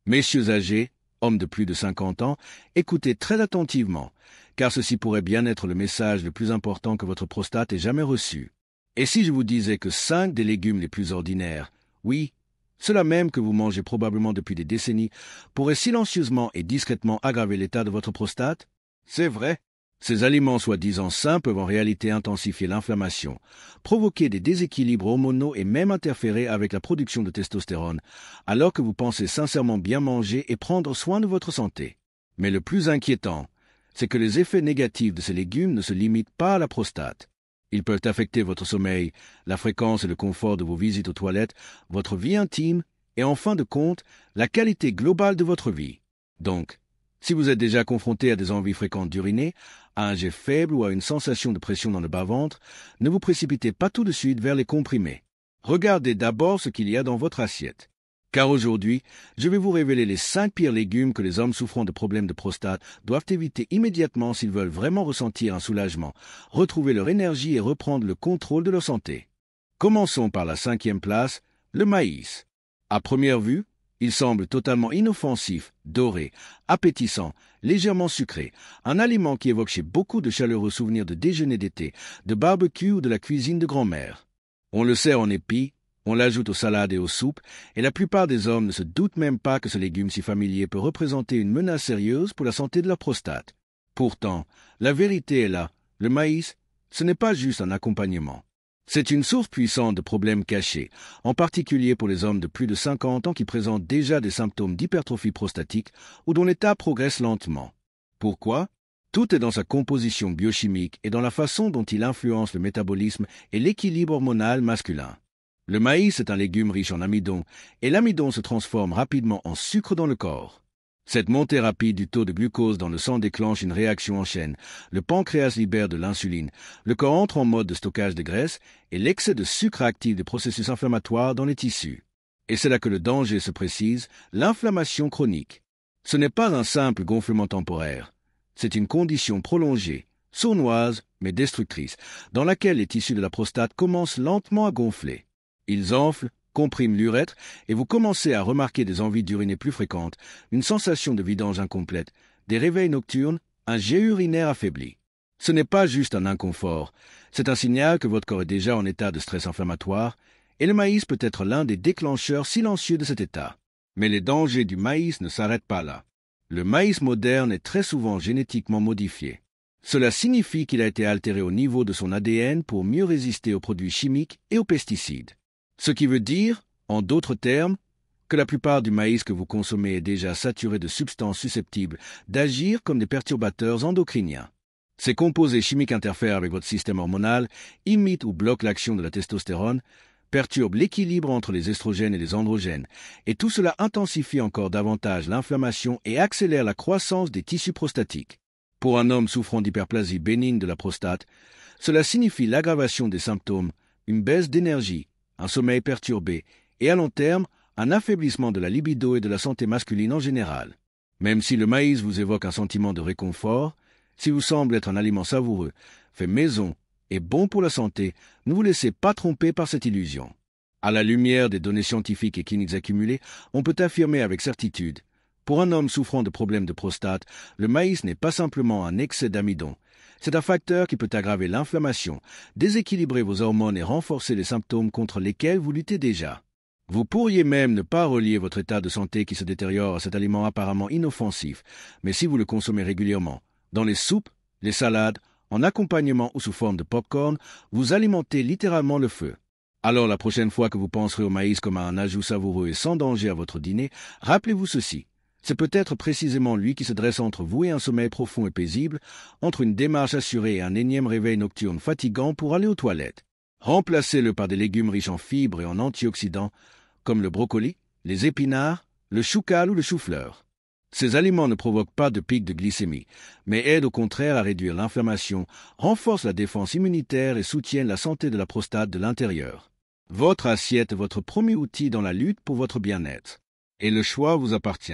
Messieurs âgés, hommes de plus de 50 ans, écoutez très attentivement, car ceci pourrait bien être le message le plus important que votre prostate ait jamais reçu. Et si je vous disais que 5 des légumes les plus ordinaires, oui, ceux-là même que vous mangez probablement depuis des décennies, pourraient silencieusement et discrètement aggraver l'état de votre prostate? C'est vrai. Ces aliments soi-disant sains peuvent en réalité intensifier l'inflammation, provoquer des déséquilibres hormonaux et même interférer avec la production de testostérone, alors que vous pensez sincèrement bien manger et prendre soin de votre santé. Mais le plus inquiétant, c'est que les effets négatifs de ces légumes ne se limitent pas à la prostate. Ils peuvent affecter votre sommeil, la fréquence et le confort de vos visites aux toilettes, votre vie intime et en fin de compte, la qualité globale de votre vie. Donc, si vous êtes déjà confronté à des envies fréquentes d'uriner, à un jet faible ou à une sensation de pression dans le bas-ventre, ne vous précipitez pas tout de suite vers les comprimés. Regardez d'abord ce qu'il y a dans votre assiette. Car aujourd'hui, je vais vous révéler les 5 pires légumes que les hommes souffrant de problèmes de prostate doivent éviter immédiatement s'ils veulent vraiment ressentir un soulagement, retrouver leur énergie et reprendre le contrôle de leur santé. Commençons par la 5e place, le maïs. À première vue, il semble totalement inoffensif, doré, appétissant, légèrement sucré, un aliment qui évoque chez beaucoup de chaleureux souvenirs de déjeuner d'été, de barbecue ou de la cuisine de grand-mère. On le sert en épis, on l'ajoute aux salades et aux soupes, et la plupart des hommes ne se doutent même pas que ce légume si familier peut représenter une menace sérieuse pour la santé de leur prostate. Pourtant, la vérité est là, le maïs, ce n'est pas juste un accompagnement. C'est une source puissante de problèmes cachés, en particulier pour les hommes de plus de 50 ans qui présentent déjà des symptômes d'hypertrophie prostatique ou dont l'état progresse lentement. Pourquoi? Tout est dans sa composition biochimique et dans la façon dont il influence le métabolisme et l'équilibre hormonal masculin. Le maïs est un légume riche en amidon, et l'amidon se transforme rapidement en sucre dans le corps. Cette montée rapide du taux de glucose dans le sang déclenche une réaction en chaîne, le pancréas libère de l'insuline, le corps entre en mode de stockage de graisse, et l'excès de sucre active des processus inflammatoires dans les tissus. Et c'est là que le danger se précise, l'inflammation chronique. Ce n'est pas un simple gonflement temporaire, c'est une condition prolongée, sournoise mais destructrice, dans laquelle les tissus de la prostate commencent lentement à gonfler. Ils enflent, compriment l'urètre, et vous commencez à remarquer des envies d'uriner plus fréquentes, une sensation de vidange incomplète, des réveils nocturnes, un jet urinaire affaibli. Ce n'est pas juste un inconfort, c'est un signal que votre corps est déjà en état de stress inflammatoire, et le maïs peut être l'un des déclencheurs silencieux de cet état. Mais les dangers du maïs ne s'arrêtent pas là. Le maïs moderne est très souvent génétiquement modifié. Cela signifie qu'il a été altéré au niveau de son ADN pour mieux résister aux produits chimiques et aux pesticides. Ce qui veut dire, en d'autres termes, que la plupart du maïs que vous consommez est déjà saturé de substances susceptibles d'agir comme des perturbateurs endocriniens. Ces composés chimiques interfèrent avec votre système hormonal, imitent ou bloquent l'action de la testostérone, perturbent l'équilibre entre les estrogènes et les androgènes, et tout cela intensifie encore davantage l'inflammation et accélère la croissance des tissus prostatiques. Pour un homme souffrant d'hyperplasie bénigne de la prostate, cela signifie l'aggravation des symptômes, une baisse d'énergie, un sommeil perturbé et à long terme, un affaiblissement de la libido et de la santé masculine en général. Même si le maïs vous évoque un sentiment de réconfort, si vous semble être un aliment savoureux, fait maison et bon pour la santé, ne vous laissez pas tromper par cette illusion. À la lumière des données scientifiques et cliniques accumulées, on peut affirmer avec certitude, pour un homme souffrant de problèmes de prostate, le maïs n'est pas simplement un excès d'amidon. C'est un facteur qui peut aggraver l'inflammation, déséquilibrer vos hormones et renforcer les symptômes contre lesquels vous luttez déjà. Vous pourriez même ne pas relier votre état de santé qui se détériore à cet aliment apparemment inoffensif, mais si vous le consommez régulièrement, dans les soupes, les salades, en accompagnement ou sous forme de pop-corn, vous alimentez littéralement le feu. Alors la prochaine fois que vous penserez au maïs comme à un ajout savoureux et sans danger à votre dîner, rappelez-vous ceci. C'est peut-être précisément lui qui se dresse entre vous et un sommeil profond et paisible, entre une démarche assurée et un énième réveil nocturne fatigant pour aller aux toilettes. Remplacez-le par des légumes riches en fibres et en antioxydants, comme le brocoli, les épinards, le chou-cal ou le chou-fleur. Ces aliments ne provoquent pas de pic de glycémie, mais aident au contraire à réduire l'inflammation, renforcent la défense immunitaire et soutiennent la santé de la prostate de l'intérieur. Votre assiette est votre premier outil dans la lutte pour votre bien-être. Et le choix vous appartient.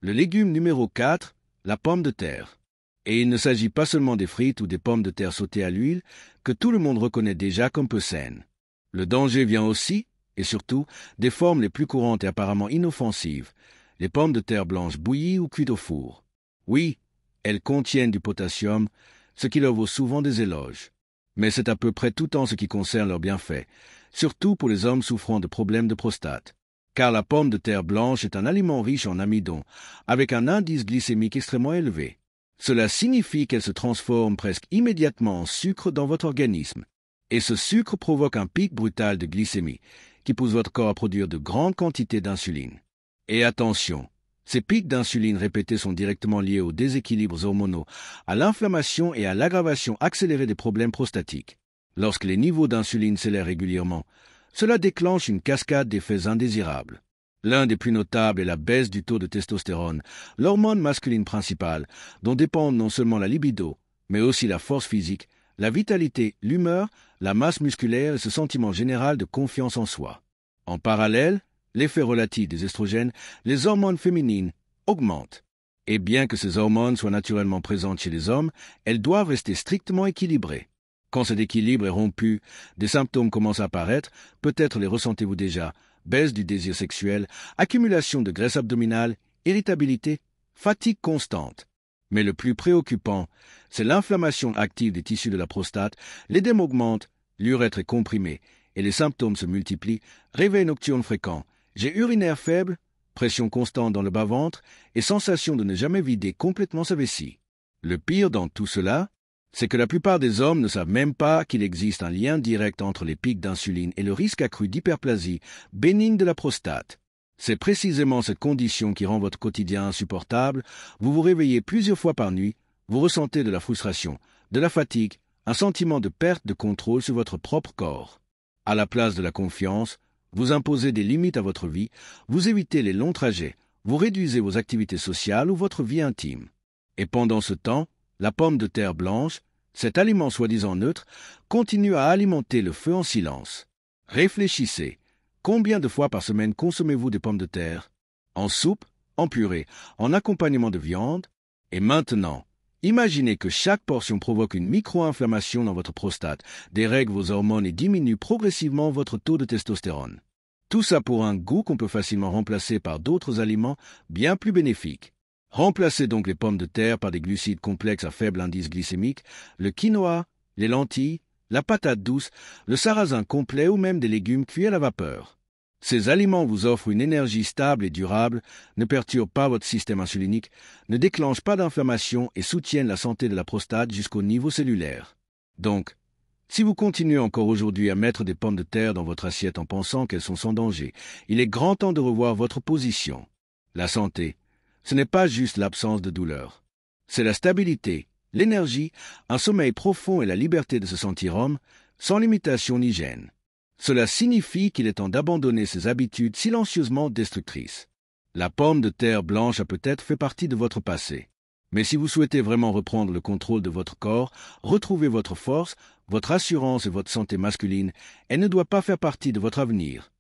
Le légume numéro 4, la pomme de terre. Et il ne s'agit pas seulement des frites ou des pommes de terre sautées à l'huile, que tout le monde reconnaît déjà comme peu saines. Le danger vient aussi, et surtout, des formes les plus courantes et apparemment inoffensives, les pommes de terre blanches bouillies ou cuites au four. Oui, elles contiennent du potassium, ce qui leur vaut souvent des éloges. Mais c'est à peu près tout en ce qui concerne leurs bienfaits, surtout pour les hommes souffrant de problèmes de prostate. Car la pomme de terre blanche est un aliment riche en amidon, avec un indice glycémique extrêmement élevé. Cela signifie qu'elle se transforme presque immédiatement en sucre dans votre organisme. Et ce sucre provoque un pic brutal de glycémie, qui pousse votre corps à produire de grandes quantités d'insuline. Et attention, ces pics d'insuline répétés sont directement liés aux déséquilibres hormonaux, à l'inflammation et à l'aggravation accélérée des problèmes prostatiques. Lorsque les niveaux d'insuline s'élèvent régulièrement, cela déclenche une cascade d'effets indésirables. L'un des plus notables est la baisse du taux de testostérone, l'hormone masculine principale, dont dépendent non seulement la libido, mais aussi la force physique, la vitalité, l'humeur, la masse musculaire et ce sentiment général de confiance en soi. En parallèle, l'effet relatif des estrogènes, les hormones féminines, augmentent. Et bien que ces hormones soient naturellement présentes chez les hommes, elles doivent rester strictement équilibrées. Quand cet équilibre est rompu, des symptômes commencent à apparaître, peut-être les ressentez-vous déjà, baisse du désir sexuel, accumulation de graisse abdominale, irritabilité, fatigue constante. Mais le plus préoccupant, c'est l'inflammation active des tissus de la prostate, l'édème augmente, l'urètre est comprimé, et les symptômes se multiplient, réveil nocturne fréquent, jet urinaire faible, pression constante dans le bas-ventre et sensation de ne jamais vider complètement sa vessie. Le pire dans tout cela, c'est que la plupart des hommes ne savent même pas qu'il existe un lien direct entre les pics d'insuline et le risque accru d'hyperplasie bénigne de la prostate. C'est précisément cette condition qui rend votre quotidien insupportable, vous vous réveillez plusieurs fois par nuit, vous ressentez de la frustration, de la fatigue, un sentiment de perte de contrôle sur votre propre corps. À la place de la confiance, vous imposez des limites à votre vie, vous évitez les longs trajets, vous réduisez vos activités sociales ou votre vie intime. Et pendant ce temps, la pomme de terre blanche, cet aliment soi-disant neutre, continue à alimenter le feu en silence. Réfléchissez. Combien de fois par semaine consommez-vous des pommes de terre? En soupe, en purée, en accompagnement de viande? Et maintenant, imaginez que chaque portion provoque une micro-inflammation dans votre prostate, dérègle vos hormones et diminue progressivement votre taux de testostérone. Tout ça pour un goût qu'on peut facilement remplacer par d'autres aliments bien plus bénéfiques. Remplacez donc les pommes de terre par des glucides complexes à faible indice glycémique, le quinoa, les lentilles, la patate douce, le sarrasin complet ou même des légumes cuits à la vapeur. Ces aliments vous offrent une énergie stable et durable, ne perturbent pas votre système insulinique, ne déclenchent pas d'inflammation et soutiennent la santé de la prostate jusqu'au niveau cellulaire. Donc, si vous continuez encore aujourd'hui à mettre des pommes de terre dans votre assiette en pensant qu'elles sont sans danger, il est grand temps de revoir votre position. La santé, ce n'est pas juste l'absence de douleur. C'est la stabilité, l'énergie, un sommeil profond et la liberté de se sentir homme, sans limitation ni gêne. Cela signifie qu'il est temps d'abandonner ces habitudes silencieusement destructrices. La pomme de terre blanche a peut-être fait partie de votre passé. Mais si vous souhaitez vraiment reprendre le contrôle de votre corps, retrouver votre force, votre assurance et votre santé masculine, elle ne doit pas faire partie de votre avenir.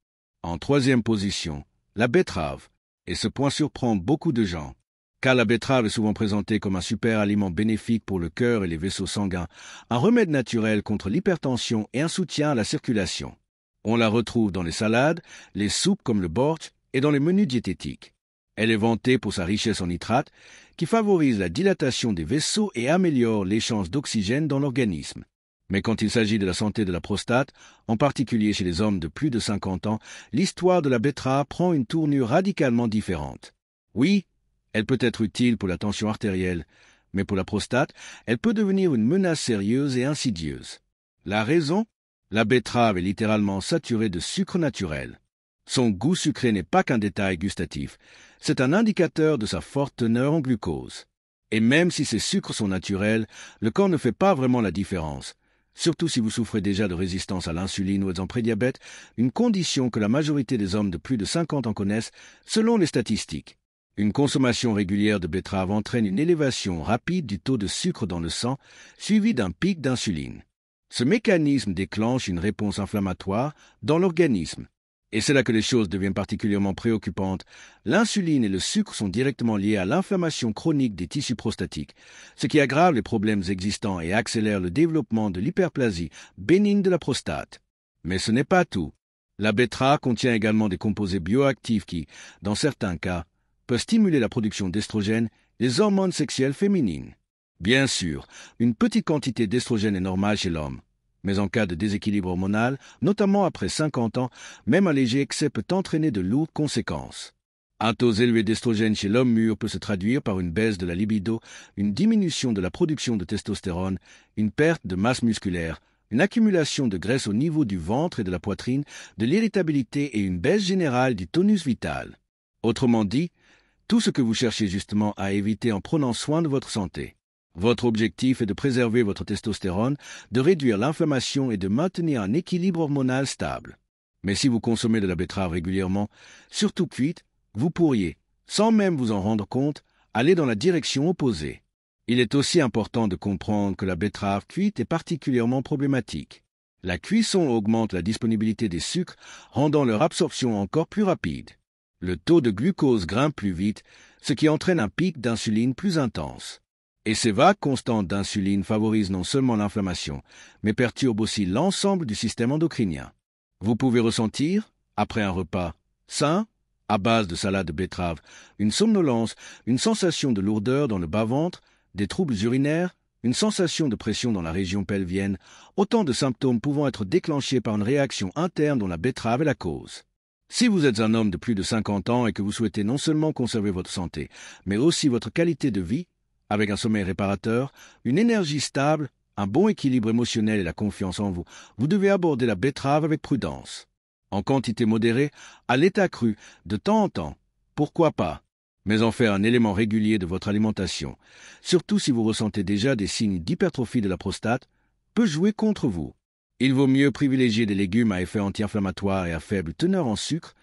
En troisième position, la betterave. Et ce point surprend beaucoup de gens, car la betterave est souvent présentée comme un super aliment bénéfique pour le cœur et les vaisseaux sanguins, un remède naturel contre l'hypertension et un soutien à la circulation. On la retrouve dans les salades, les soupes comme le bortsch et dans les menus diététiques. Elle est vantée pour sa richesse en nitrates, qui favorise la dilatation des vaisseaux et améliore l'échange d'oxygène dans l'organisme. Mais quand il s'agit de la santé de la prostate, en particulier chez les hommes de plus de 50 ans, l'histoire de la betterave prend une tournure radicalement différente. Oui, elle peut être utile pour la tension artérielle, mais pour la prostate, elle peut devenir une menace sérieuse et insidieuse. La raison? La betterave est littéralement saturée de sucre naturel. Son goût sucré n'est pas qu'un détail gustatif, c'est un indicateur de sa forte teneur en glucose. Et même si ces sucres sont naturels, le corps ne fait pas vraiment la différence. Surtout si vous souffrez déjà de résistance à l'insuline ou êtes en prédiabète, une condition que la majorité des hommes de plus de 50 ans connaissent, selon les statistiques. Une consommation régulière de betterave entraîne une élévation rapide du taux de sucre dans le sang, suivie d'un pic d'insuline. Ce mécanisme déclenche une réponse inflammatoire dans l'organisme. Et c'est là que les choses deviennent particulièrement préoccupantes. L'insuline et le sucre sont directement liés à l'inflammation chronique des tissus prostatiques, ce qui aggrave les problèmes existants et accélère le développement de l'hyperplasie bénigne de la prostate. Mais ce n'est pas tout. La betterave contient également des composés bioactifs qui, dans certains cas, peut stimuler la production d'estrogène, les hormones sexuelles féminines. Bien sûr, une petite quantité d'estrogène est normale chez l'homme, mais en cas de déséquilibre hormonal, notamment après 50 ans, même un léger excès peut entraîner de lourdes conséquences. Un taux élevé d'estrogène chez l'homme mûr peut se traduire par une baisse de la libido, une diminution de la production de testostérone, une perte de masse musculaire, une accumulation de graisse au niveau du ventre et de la poitrine, de l'irritabilité et une baisse générale du tonus vital. Autrement dit, tout ce que vous cherchez justement à éviter en prenant soin de votre santé. Votre objectif est de préserver votre testostérone, de réduire l'inflammation et de maintenir un équilibre hormonal stable. Mais si vous consommez de la betterave régulièrement, surtout cuite, vous pourriez, sans même vous en rendre compte, aller dans la direction opposée. Il est aussi important de comprendre que la betterave cuite est particulièrement problématique. La cuisson augmente la disponibilité des sucres, rendant leur absorption encore plus rapide. Le taux de glucose grimpe plus vite, ce qui entraîne un pic d'insuline plus intense. Et ces vagues constantes d'insuline favorisent non seulement l'inflammation, mais perturbent aussi l'ensemble du système endocrinien. Vous pouvez ressentir, après un repas sain, à base de salade de betterave, une somnolence, une sensation de lourdeur dans le bas-ventre, des troubles urinaires, une sensation de pression dans la région pelvienne, autant de symptômes pouvant être déclenchés par une réaction interne dont la betterave est la cause. Si vous êtes un homme de plus de 50 ans et que vous souhaitez non seulement conserver votre santé, mais aussi votre qualité de vie, avec un sommeil réparateur, une énergie stable, un bon équilibre émotionnel et la confiance en vous, vous devez aborder la betterave avec prudence. En quantité modérée, à l'état cru, de temps en temps, pourquoi pas, mais en faire un élément régulier de votre alimentation, surtout si vous ressentez déjà des signes d'hypertrophie de la prostate, peut jouer contre vous. Il vaut mieux privilégier des légumes à effet anti-inflammatoire et à faible teneur en sucre,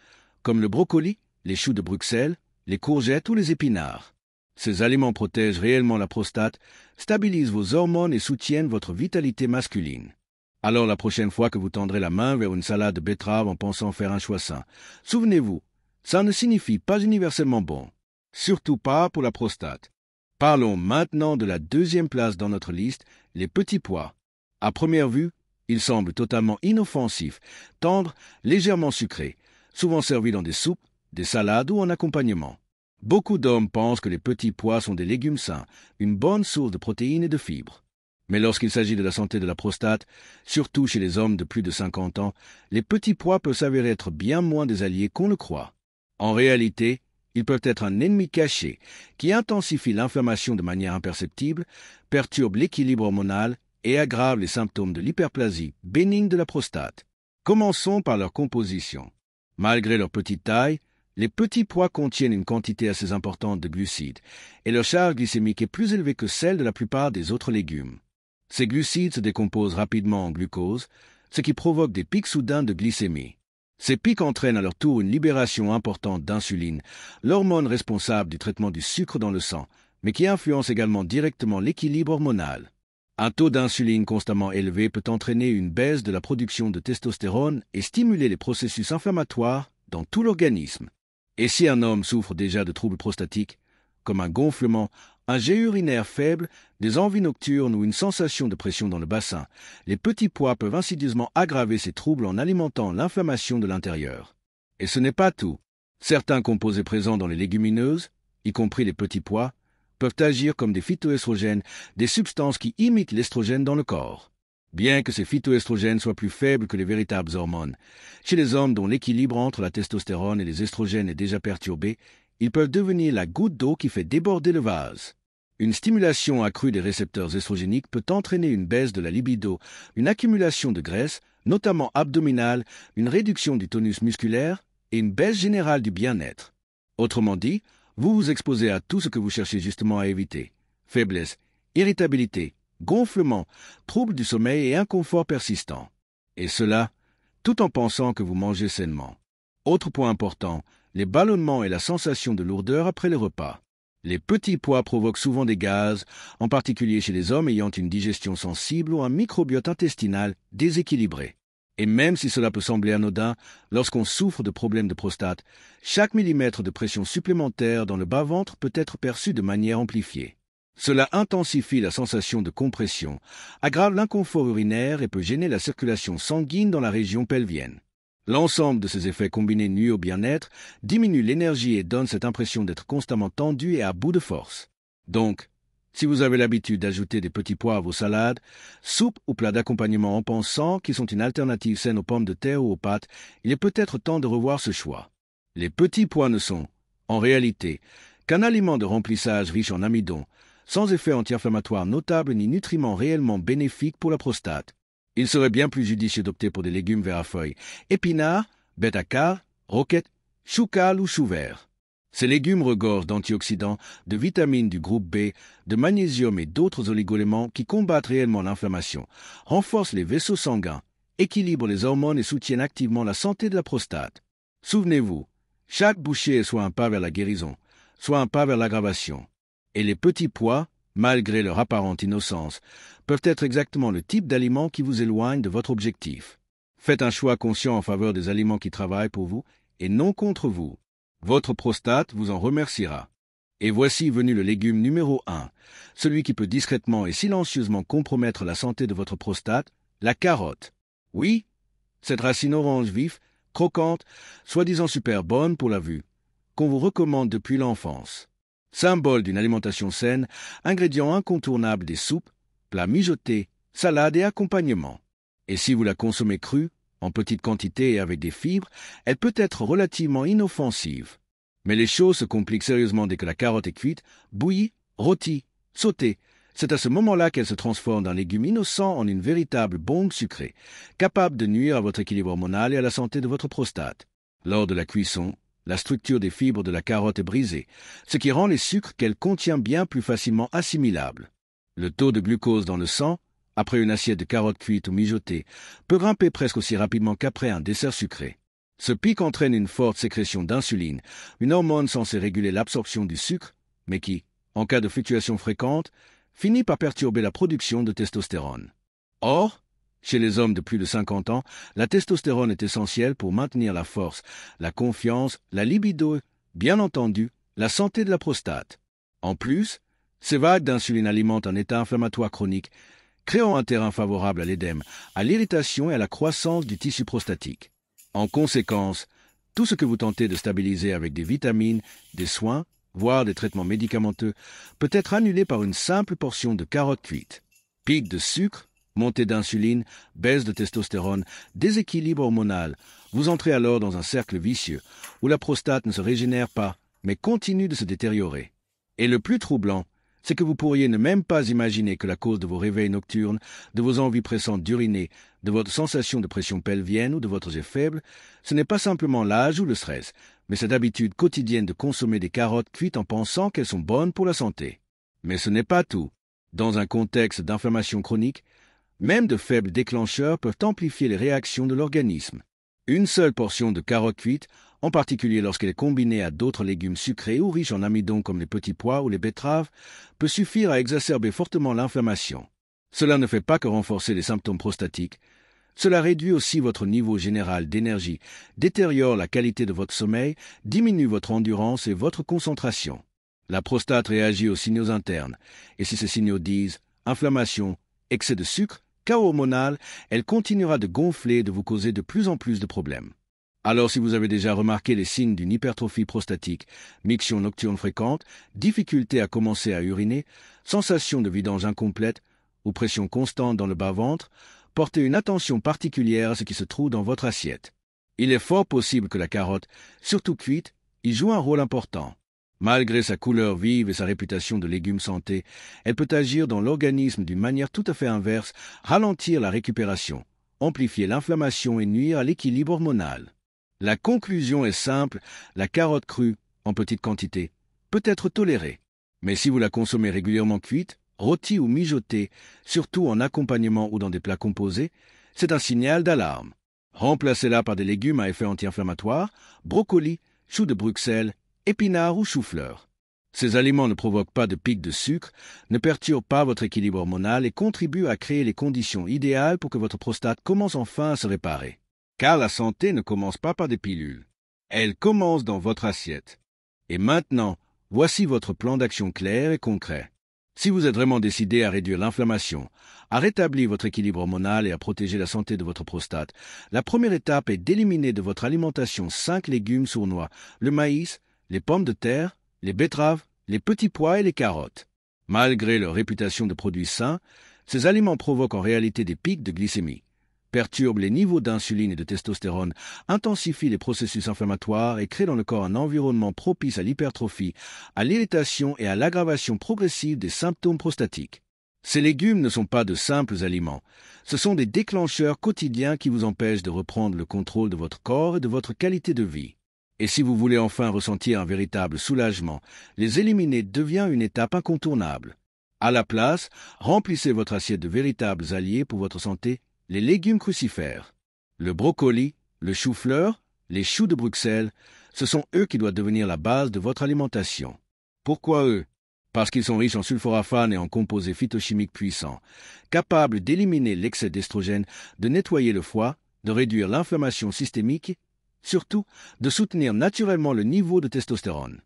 comme le brocoli, les choux de Bruxelles, les courgettes ou les épinards. Ces aliments protègent réellement la prostate, stabilisent vos hormones et soutiennent votre vitalité masculine. Alors la prochaine fois que vous tendrez la main vers une salade de betterave en pensant faire un choix sain, souvenez-vous, ça ne signifie pas universellement bon, surtout pas pour la prostate. Parlons maintenant de la deuxième place dans notre liste, les petits pois. À première vue, ils semblent totalement inoffensifs, tendres, légèrement sucrés, souvent servis dans des soupes, des salades ou en accompagnement. Beaucoup d'hommes pensent que les petits pois sont des légumes sains, une bonne source de protéines et de fibres. Mais lorsqu'il s'agit de la santé de la prostate, surtout chez les hommes de plus de 50 ans, les petits pois peuvent s'avérer être bien moins des alliés qu'on le croit. En réalité, ils peuvent être un ennemi caché qui intensifie l'inflammation de manière imperceptible, perturbe l'équilibre hormonal et aggrave les symptômes de l'hyperplasie bénigne de la prostate. Commençons par leur composition. Malgré leur petite taille, les petits pois contiennent une quantité assez importante de glucides, et leur charge glycémique est plus élevée que celle de la plupart des autres légumes. Ces glucides se décomposent rapidement en glucose, ce qui provoque des pics soudains de glycémie. Ces pics entraînent à leur tour une libération importante d'insuline, l'hormone responsable du traitement du sucre dans le sang, mais qui influence également directement l'équilibre hormonal. Un taux d'insuline constamment élevé peut entraîner une baisse de la production de testostérone et stimuler les processus inflammatoires dans tout l'organisme. Et si un homme souffre déjà de troubles prostatiques, comme un gonflement, un jet urinaire faible, des envies nocturnes ou une sensation de pression dans le bassin, les petits pois peuvent insidieusement aggraver ces troubles en alimentant l'inflammation de l'intérieur. Et ce n'est pas tout. Certains composés présents dans les légumineuses, y compris les petits pois, peuvent agir comme des phytoestrogènes, des substances qui imitent l'estrogène dans le corps. Bien que ces phytoestrogènes soient plus faibles que les véritables hormones, chez les hommes dont l'équilibre entre la testostérone et les estrogènes est déjà perturbé, ils peuvent devenir la goutte d'eau qui fait déborder le vase. Une stimulation accrue des récepteurs estrogéniques peut entraîner une baisse de la libido, une accumulation de graisse, notamment abdominale, une réduction du tonus musculaire et une baisse générale du bien-être. Autrement dit, vous vous exposez à tout ce que vous cherchez justement à éviter. Faiblesse, irritabilité, gonflement, troubles du sommeil et inconfort persistant. Et cela, tout en pensant que vous mangez sainement. Autre point important, les ballonnements et la sensation de lourdeur après les repas. Les petits pois provoquent souvent des gaz, en particulier chez les hommes ayant une digestion sensible ou un microbiote intestinal déséquilibré. Et même si cela peut sembler anodin, lorsqu'on souffre de problèmes de prostate, chaque millimètre de pression supplémentaire dans le bas-ventre peut être perçu de manière amplifiée. Cela intensifie la sensation de compression, aggrave l'inconfort urinaire et peut gêner la circulation sanguine dans la région pelvienne. L'ensemble de ces effets combinés nuit au bien-être, diminue l'énergie et donne cette impression d'être constamment tendu et à bout de force. Donc, si vous avez l'habitude d'ajouter des petits pois à vos salades, soupes ou plats d'accompagnement en pensant qu'ils sont une alternative saine aux pommes de terre ou aux pâtes, il est peut-être temps de revoir ce choix. Les petits pois ne sont, en réalité, qu'un aliment de remplissage riche en amidon, sans effet anti-inflammatoire notable ni nutriments réellement bénéfiques pour la prostate. Il serait bien plus judicieux d'opter pour des légumes verts à feuilles, épinards, bêtes à carre, roquettes, chou cales ou chou vert. Ces légumes regorgent d'antioxydants, de vitamines du groupe B, de magnésium et d'autres oligoéléments qui combattent réellement l'inflammation, renforcent les vaisseaux sanguins, équilibrent les hormones et soutiennent activement la santé de la prostate. Souvenez-vous, chaque bouchée est soit un pas vers la guérison, soit un pas vers l'aggravation. Et les petits pois, malgré leur apparente innocence, peuvent être exactement le type d'aliments qui vous éloigne de votre objectif. Faites un choix conscient en faveur des aliments qui travaillent pour vous et non contre vous. Votre prostate vous en remerciera. Et voici venu le légume numéro 1, celui qui peut discrètement et silencieusement compromettre la santé de votre prostate, la carotte. Oui, cette racine orange vif, croquante, soi-disant super bonne pour la vue, qu'on vous recommande depuis l'enfance. Symbole d'une alimentation saine, ingrédient incontournable des soupes, plats mijotés, salades et accompagnements. Et si vous la consommez crue, en petite quantité et avec des fibres, elle peut être relativement inoffensive. Mais les choses se compliquent sérieusement dès que la carotte est cuite, bouillie, rôtie, sautée. C'est à ce moment-là qu'elle se transforme d'un légume innocent en une véritable bombe sucrée, capable de nuire à votre équilibre hormonal et à la santé de votre prostate. Lors de la cuisson, la structure des fibres de la carotte est brisée, ce qui rend les sucres qu'elle contient bien plus facilement assimilables. Le taux de glucose dans le sang, après une assiette de carottes cuites ou mijotées, peut grimper presque aussi rapidement qu'après un dessert sucré. Ce pic entraîne une forte sécrétion d'insuline, une hormone censée réguler l'absorption du sucre, mais qui, en cas de fluctuations fréquentes, finit par perturber la production de testostérone. Or, chez les hommes de plus de 50 ans, la testostérone est essentielle pour maintenir la force, la confiance, la libido, bien entendu, la santé de la prostate. En plus, ces vagues d'insuline alimentent un état inflammatoire chronique, créant un terrain favorable à l'édème, à l'irritation et à la croissance du tissu prostatique. En conséquence, tout ce que vous tentez de stabiliser avec des vitamines, des soins, voire des traitements médicamenteux, peut être annulé par une simple portion de carottes cuites. Pic de sucre, montée d'insuline, baisse de testostérone, déséquilibre hormonal. Vous entrez alors dans un cercle vicieux, où la prostate ne se régénère pas, mais continue de se détériorer. Et le plus troublant, c'est que vous pourriez ne même pas imaginer que la cause de vos réveils nocturnes, de vos envies pressantes d'uriner, de votre sensation de pression pelvienne ou de votre jet faible, ce n'est pas simplement l'âge ou le stress, mais cette habitude quotidienne de consommer des carottes cuites en pensant qu'elles sont bonnes pour la santé. Mais ce n'est pas tout. Dans un contexte d'inflammation chronique, même de faibles déclencheurs peuvent amplifier les réactions de l'organisme. Une seule portion de carottes cuites, en particulier lorsqu'elle est combinée à d'autres légumes sucrés ou riches en amidon comme les petits pois ou les betteraves, peut suffire à exacerber fortement l'inflammation. Cela ne fait pas que renforcer les symptômes prostatiques, cela réduit aussi votre niveau général d'énergie, détériore la qualité de votre sommeil, diminue votre endurance et votre concentration. La prostate réagit aux signaux internes, et si ces signaux disent inflammation, excès de sucre, chaos hormonal, elle continuera de gonfler et de vous causer de plus en plus de problèmes. Alors si vous avez déjà remarqué les signes d'une hypertrophie prostatique, miction nocturne fréquente, difficulté à commencer à uriner, sensation de vidange incomplète ou pression constante dans le bas-ventre, portez une attention particulière à ce qui se trouve dans votre assiette. Il est fort possible que la carotte, surtout cuite, y joue un rôle important. Malgré sa couleur vive et sa réputation de légume santé, elle peut agir dans l'organisme d'une manière tout à fait inverse, ralentir la récupération, amplifier l'inflammation et nuire à l'équilibre hormonal. La conclusion est simple, la carotte crue, en petite quantité, peut être tolérée. Mais si vous la consommez régulièrement cuite, rôtie ou mijotée, surtout en accompagnement ou dans des plats composés, c'est un signal d'alarme. Remplacez-la par des légumes à effet anti-inflammatoire, brocolis, choux de Bruxelles, épinards ou chou-fleur. Ces aliments ne provoquent pas de pic de sucre, ne perturbent pas votre équilibre hormonal et contribuent à créer les conditions idéales pour que votre prostate commence enfin à se réparer. Car la santé ne commence pas par des pilules. Elle commence dans votre assiette. Et maintenant, voici votre plan d'action clair et concret. Si vous êtes vraiment décidé à réduire l'inflammation, à rétablir votre équilibre hormonal et à protéger la santé de votre prostate, la première étape est d'éliminer de votre alimentation 5 légumes sournois, le maïs, les pommes de terre, les betteraves, les petits pois et les carottes. Malgré leur réputation de produits sains, ces aliments provoquent en réalité des pics de glycémie, perturbent les niveaux d'insuline et de testostérone, intensifient les processus inflammatoires et créent dans le corps un environnement propice à l'hypertrophie, à l'irritation et à l'aggravation progressive des symptômes prostatiques. Ces légumes ne sont pas de simples aliments, ce sont des déclencheurs quotidiens qui vous empêchent de reprendre le contrôle de votre corps et de votre qualité de vie. Et si vous voulez enfin ressentir un véritable soulagement, les éliminer devient une étape incontournable. À la place, remplissez votre assiette de véritables alliés pour votre santé, les légumes crucifères. Le brocoli, le chou-fleur, les choux de Bruxelles, ce sont eux qui doivent devenir la base de votre alimentation. Pourquoi eux? Parce qu'ils sont riches en sulforaphane et en composés phytochimiques puissants, capables d'éliminer l'excès d'estrogène, de nettoyer le foie, de réduire l'inflammation systémique, surtout de soutenir naturellement le niveau de testostérone.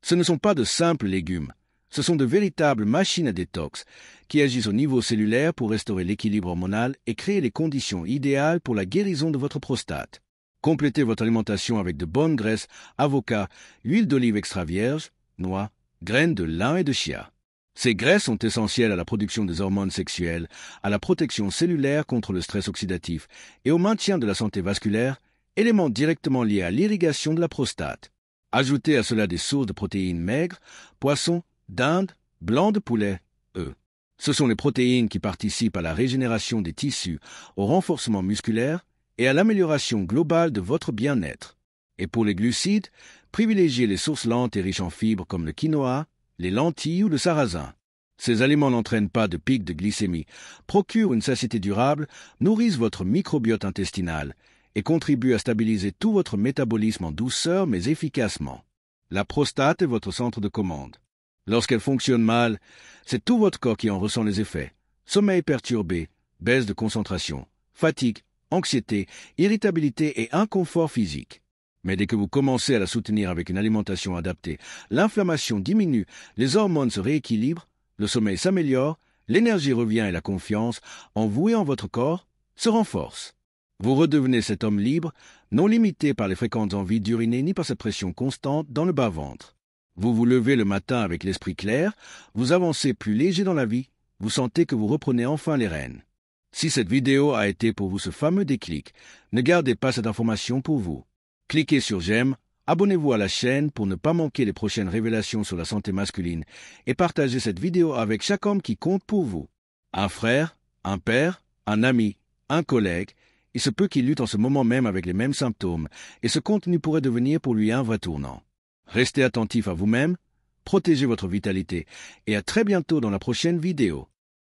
Ce ne sont pas de simples légumes, ce sont de véritables machines à détox qui agissent au niveau cellulaire pour restaurer l'équilibre hormonal et créer les conditions idéales pour la guérison de votre prostate. Complétez votre alimentation avec de bonnes graisses, avocats, huile d'olive extra vierge, noix, graines de lin et de chia. Ces graisses sont essentielles à la production des hormones sexuelles, à la protection cellulaire contre le stress oxydatif et au maintien de la santé vasculaire, éléments directement liés à l'irrigation de la prostate. Ajoutez à cela des sources de protéines maigres, poissons, dinde, blanc de poulet, œufs. Ce sont les protéines qui participent à la régénération des tissus, au renforcement musculaire et à l'amélioration globale de votre bien-être. Et pour les glucides, privilégiez les sources lentes et riches en fibres comme le quinoa, les lentilles ou le sarrasin. Ces aliments n'entraînent pas de pic de glycémie, procurent une satiété durable, nourrissent votre microbiote intestinal et contribuent à stabiliser tout votre métabolisme en douceur mais efficacement. La prostate est votre centre de commande. Lorsqu'elle fonctionne mal, c'est tout votre corps qui en ressent les effets. Sommeil perturbé, baisse de concentration, fatigue, anxiété, irritabilité et inconfort physique. Mais dès que vous commencez à la soutenir avec une alimentation adaptée, l'inflammation diminue, les hormones se rééquilibrent, le sommeil s'améliore, l'énergie revient et la confiance, en vous et en votre corps, se renforce. Vous redevenez cet homme libre, non limité par les fréquentes envies d'uriner ni par cette pression constante dans le bas-ventre. Vous vous levez le matin avec l'esprit clair, vous avancez plus léger dans la vie, vous sentez que vous reprenez enfin les rênes. Si cette vidéo a été pour vous ce fameux déclic, ne gardez pas cette information pour vous. Cliquez sur j'aime, abonnez-vous à la chaîne pour ne pas manquer les prochaines révélations sur la santé masculine et partagez cette vidéo avec chaque homme qui compte pour vous. Un frère, un père, un ami, un collègue, il se peut qu'il lutte en ce moment même avec les mêmes symptômes et ce contenu pourrait devenir pour lui un vrai tournant. Restez attentif à vous-même, protégez votre vitalité et à très bientôt dans la prochaine vidéo.